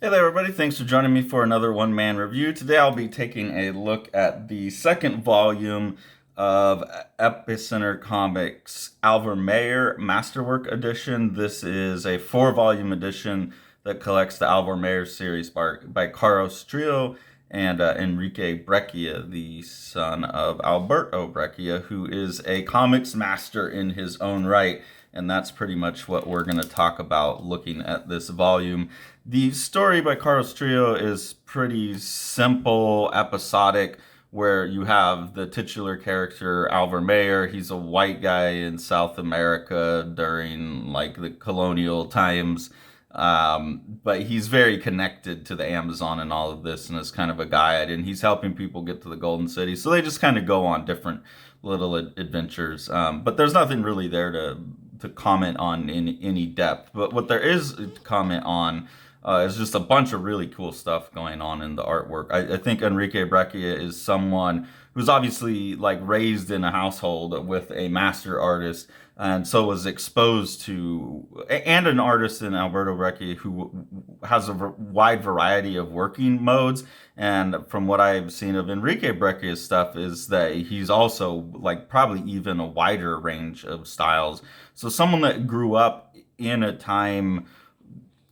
Hey there, everybody. Thanks for joining me for another one-man review. Today I'll be taking a look at the second volume of Epicenter Comics Alvar Masterwork Edition. This is a four-volume edition that collects the Alvar series by Carson Grubaugh and Enrique Breccia, the son of Alberto Breccia, who is a comics master in his own right. And that's pretty much what we're going to talk about looking at this volume. The story by Carson Grubaugh is pretty simple, episodic, where you have the titular character, Alvar. He's a white guy in South America during like the colonial times. But he's very connected to the Amazon and all of this, and is kind of a guide, and he's helping people get to the Golden City. So they just kind of go on different little adventures. But there's nothing really there to comment on in any depth. But what there is to comment on is just a bunch of really cool stuff going on in the artwork. I think Enrique Breccia is someone who's obviously like raised in a household with a master artist, and so was exposed to, and an artist in Alberto Breccia who has a wide variety of working modes. And from what I've seen of Enrique Breccia's stuff is that he's also like probably even a wider range of styles. So someone that grew up in a time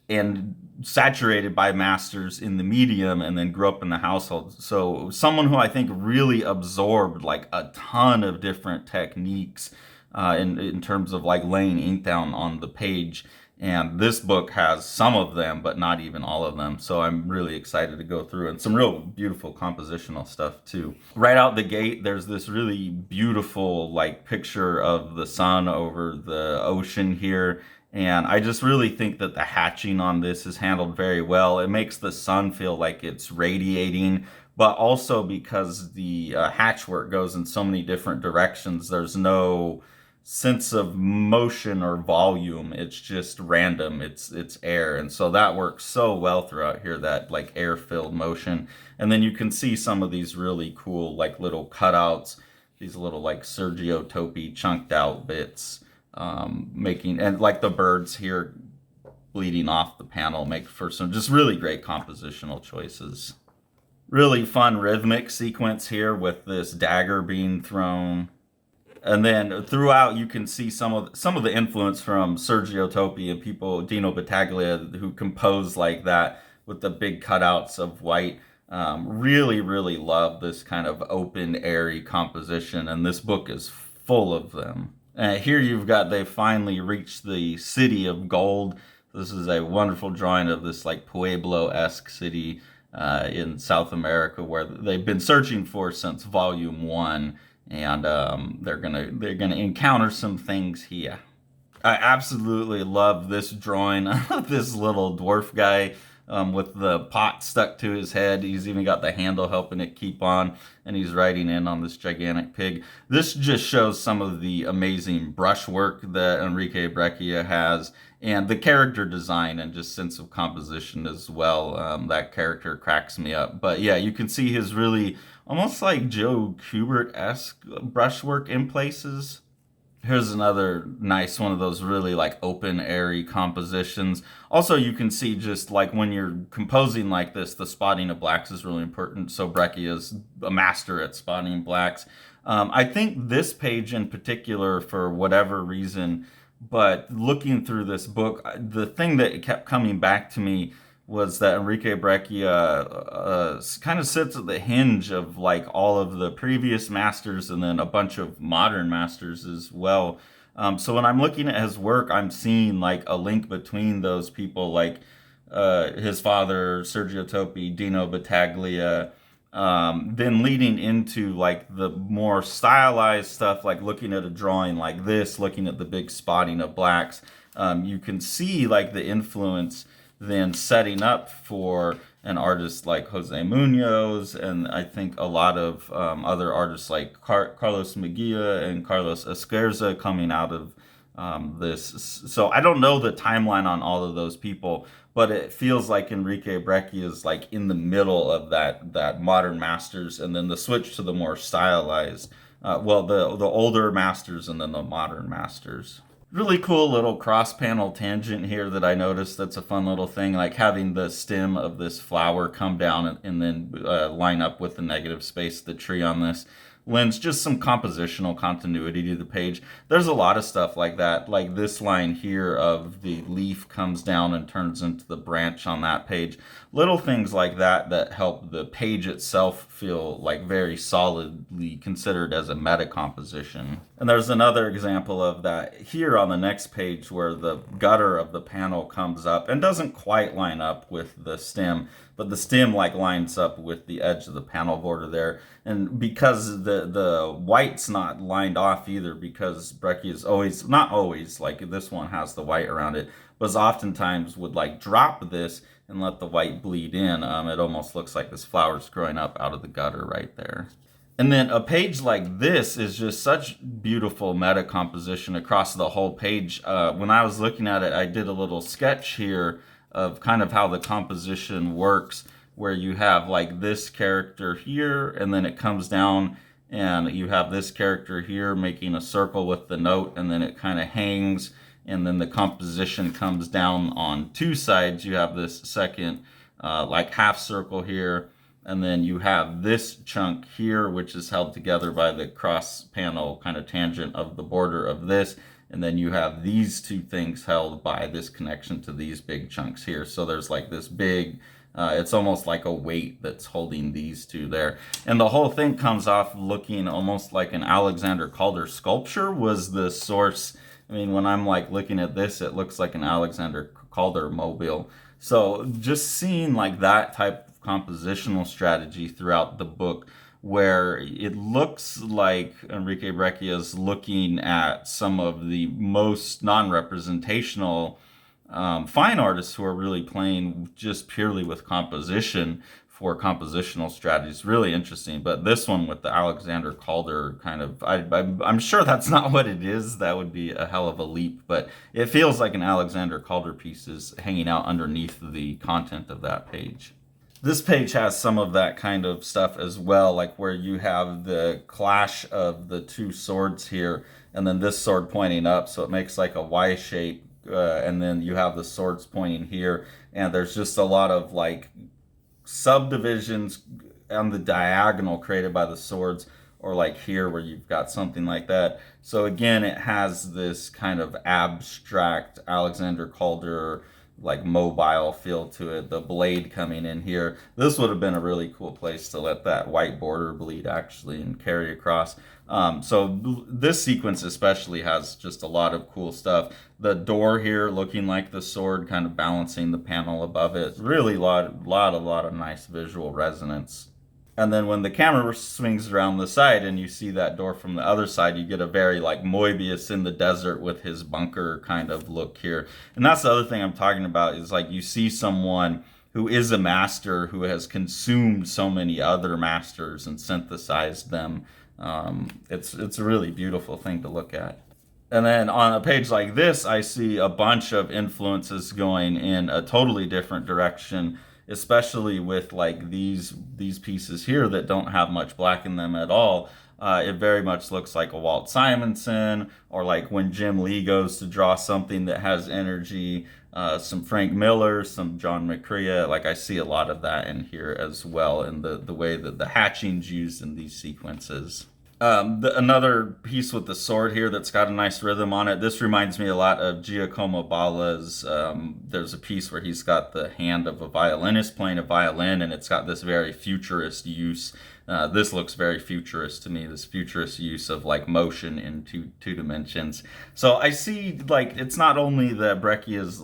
and saturated by masters in the medium and then grew up in the household. So someone who I think really absorbed like a ton of different techniques in terms of like laying ink down on the page. And this book has some of them, but not even all of them. So I'm really excited to go through, and some real beautiful compositional stuff too. Right out the gate, there's this really beautiful like picture of the sun over the ocean here. And I just really think that the hatching on this is handled very well. It makes the sun feel like it's radiating, but also because the hatchwork goes in so many different directions, there's no sense of motion or volume. It's just random. It's air, and so that works so well throughout here, that like air filled motion. And then you can see some of these really cool like little cutouts, these little like Sergio Topi chunked out bits, making, and like the birds here bleeding off the panel make for some just really great compositional choices. Really fun rhythmic sequence here with this dagger being thrown. And then throughout, you can see some of the influence from Sergio Topi and people, Dino Battaglia, who compose like that with the big cutouts of white. Really, really love this kind of open, airy composition, and this book is full of them. Here you've got, they finally reached the city of gold. This is a wonderful drawing of this like Pueblo-esque city in South America, where they've been searching for since volume 1. And they're gonna encounter some things here. I absolutely love this drawing of this little dwarf guy with the pot stuck to his head. He's even got the handle helping it keep on, and he's riding in on this gigantic pig. This just shows some of the amazing brushwork that Enrique Breccia has, and the character design and just sense of composition as well. That character cracks me up. But yeah, you can see his really almost like Joe Kubert-esque brushwork in places. Here's another nice one of those really like open, airy compositions. Also, you can see just like when you're composing like this, the spotting of blacks is really important. So Breccia is a master at spotting blacks. I think this page in particular, for whatever reason, but looking through this book, the thing that kept coming back to me was that Enrique Breccia kind of sits at the hinge of like all of the previous masters and then a bunch of modern masters as well. So when I'm looking at his work, I'm seeing like a link between those people, like his father, Sergio Topi, Dino Battaglia, then leading into like the more stylized stuff, like looking at a drawing like this, looking at the big spotting of blacks. You can see like the influence then setting up for an artist like Jose Munoz, and I think a lot of other artists like Carlos Mejia and Carlos Esquerza coming out of this. So I don't know the timeline on all of those people, but it feels like Enrique Breccia is like in the middle of that modern masters, and then the switch to the more stylized, the older masters and then the modern masters. Really cool little cross panel tangent here that I noticed. That's a fun little thing, like having the stem of this flower come down and then line up with the negative space of the tree on this lends just some compositional continuity to the page. There's a lot of stuff like that, like this line here of the leaf comes down and turns into the branch on that page. Little things like that that help the page itself feel like very solidly considered as a meta composition. And there's another example of that here on the next page where the gutter of the panel comes up and doesn't quite line up with the stem, but the stem like lines up with the edge of the panel border there. And because the white's not lined off either, because Breccia is always, not always, like this one has the white around it, but oftentimes would like drop this and let the white bleed in. It almost looks like this flower's growing up out of the gutter right there. And then a page like this is just such beautiful meta composition across the whole page. When I was looking at it, I did a little sketch here of kind of how the composition works, where you have like this character here, and then it comes down and you have this character here making a circle with the note, and then it kind of hangs, and then the composition comes down on two sides. You have this second like half circle here, and then you have this chunk here, which is held together by the cross panel kind of tangent of the border of this. And then you have these two things held by this connection to these big chunks here. So there's like this big, it's almost like a weight that's holding these two there. And the whole thing comes off looking almost like an Alexander Calder sculpture was the source. I mean, when I'm like looking at this, it looks like an Alexander Calder mobile. So just seeing like that type of compositional strategy throughout the book, where it looks like Enrique Breccia is looking at some of the most non-representational fine artists who are really playing just purely with composition for compositional strategies. Really interesting. But this one with the Alexander Calder kind of, I'm sure that's not what it is. That would be a hell of a leap. But it feels like an Alexander Calder piece is hanging out underneath the content of that page. This page has some of that kind of stuff as well, like where you have the clash of the two swords here, and then this sword pointing up, so it makes like a Y shape, and then you have the swords pointing here, and there's just a lot of like subdivisions on the diagonal created by the swords, or like here where you've got something like that. So again, it has this kind of abstract Alexander Calder like mobile feel to it. The blade coming in here, this would have been a really cool place to let that white border bleed actually and carry across. So this sequence especially has just a lot of cool stuff. The door here looking like the sword kind of balancing the panel above it. Really a lot of nice visual resonance. And then when the camera swings around the side and you see that door from the other side, you get a very like Moebius in the desert with his bunker kind of look here. And that's the other thing I'm talking about, is like you see someone who is a master who has consumed so many other masters and synthesized them. It's a really beautiful thing to look at. And then on a page like this, I see a bunch of influences going in a totally different direction, especially with like these pieces here that don't have much black in them at all. It very much looks like a Walt Simonson, or like when Jim Lee goes to draw something that has energy, some Frank Miller, some John McCrea. Like I see a lot of that in here as well, in the way that the hatching's used in these sequences. Another piece with the sword here that's got a nice rhythm on it. This reminds me a lot of Giacomo Balla's. There's a piece where he's got the hand of a violinist playing a violin, and it's got this very futurist use. This looks very futurist to me, this futurist use of like motion in two dimensions. So I see like it's not only that Breccia is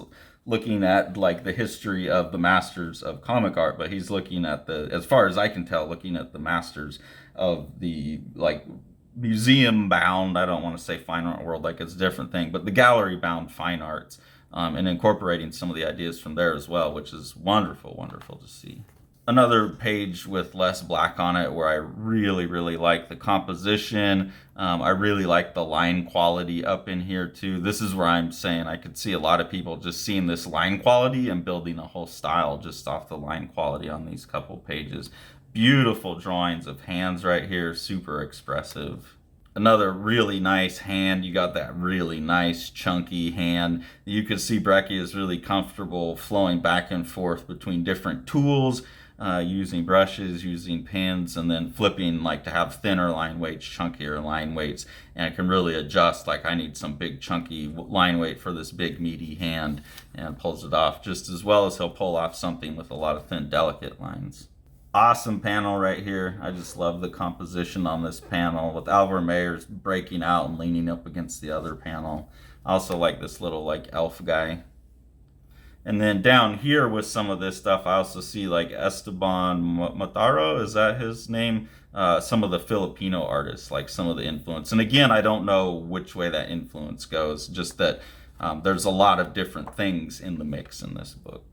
looking at like the history of the masters of comic art, but he's looking at the, as far as I can tell, looking at the masters of the like museum bound, I don't want to say fine art world, like it's a different thing, but the gallery bound fine arts, and incorporating some of the ideas from there as well, which is wonderful to see. Another page with less black on it where I really like the composition. I really like the line quality up in here too. This is where I'm saying I could see a lot of people just seeing this line quality and building a whole style just off the line quality on these couple pages. Beautiful drawings of hands right here, super expressive. Another really nice hand. You got that really nice chunky hand. You could see Breccia is really comfortable flowing back and forth between different tools, using brushes, using pins, and then flipping like to have thinner line weights, chunkier line weights, and it can really adjust. Like I need some big chunky line weight for this big meaty hand, and pulls it off just as well as he'll pull off something with a lot of thin, delicate lines. Awesome panel right here. I just love the composition on this panel with Alvar breaking out and leaning up against the other panel. I also like this little like elf guy. And then down here with some of this stuff, I also see like Esteban Mataro, is that his name? Some of the Filipino artists, like some of the influence. And again, I don't know which way that influence goes, just that there's a lot of different things in the mix in this book.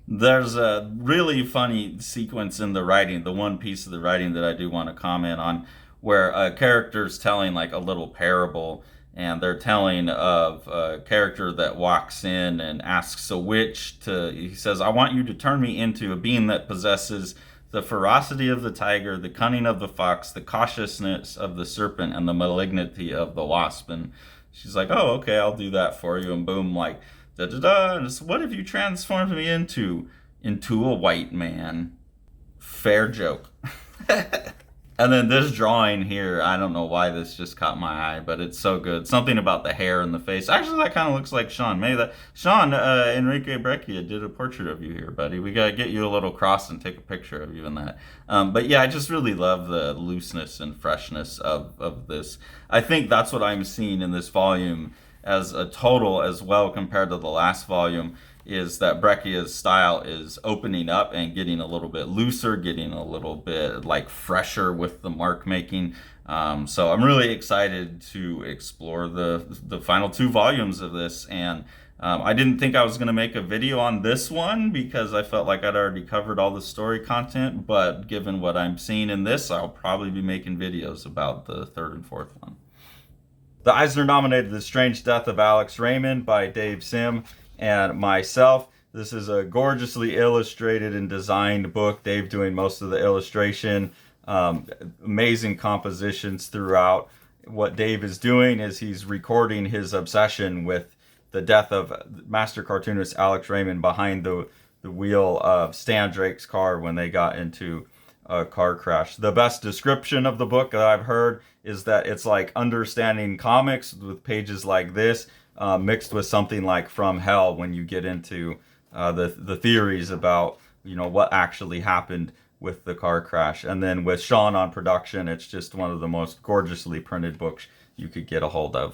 There's a really funny sequence in the writing, the one piece of the writing that I do want to comment on, where a character's telling like a little parable, and they're telling of a character that walks in and asks a witch to, he says, I want you to turn me into a being that possesses the ferocity of the tiger, the cunning of the fox, the cautiousness of the serpent, and the malignity of the wasp. And she's like, oh, okay, I'll do that for you. And boom, like, da da da. And it's, what have you transformed me into? Into a white man. Fair joke. And then this drawing here, I don't know why this just caught my eye, but it's so good. Something about the hair and the face. Actually, that kind of looks like Sean. Maybe that Sean Enrique Breccia did a portrait of you here, buddy. We gotta get you a little cross and take a picture of you in that. But yeah, I just really love the looseness and freshness of this. I think that's what I'm seeing in this volume as a total as well compared to the last volume, is that Breccia's style is opening up and getting a little bit looser, getting a little bit like fresher with the mark making. So I'm really excited to explore the final 2 volumes of this. And I didn't think I was going to make a video on this one because I felt like I'd already covered all the story content. But given what I'm seeing in this, I'll probably be making videos about the 3rd and 4th one. The Eisner nominated The Strange Death of Alex Raymond by Dave Sim and myself. This is a gorgeously illustrated and designed book. Dave doing most of the illustration. Amazing compositions throughout. What Dave is doing is he's recording his obsession with the death of master cartoonist Alex Raymond behind the wheel of Stan Drake's car when they got into a car crash. The best description of the book that I've heard is that it's like understanding comics with pages like this, mixed with something like From Hell when you get into the theories about, you know, what actually happened with the car crash. And then with Sean on production, it's just one of the most gorgeously printed books you could get a hold of.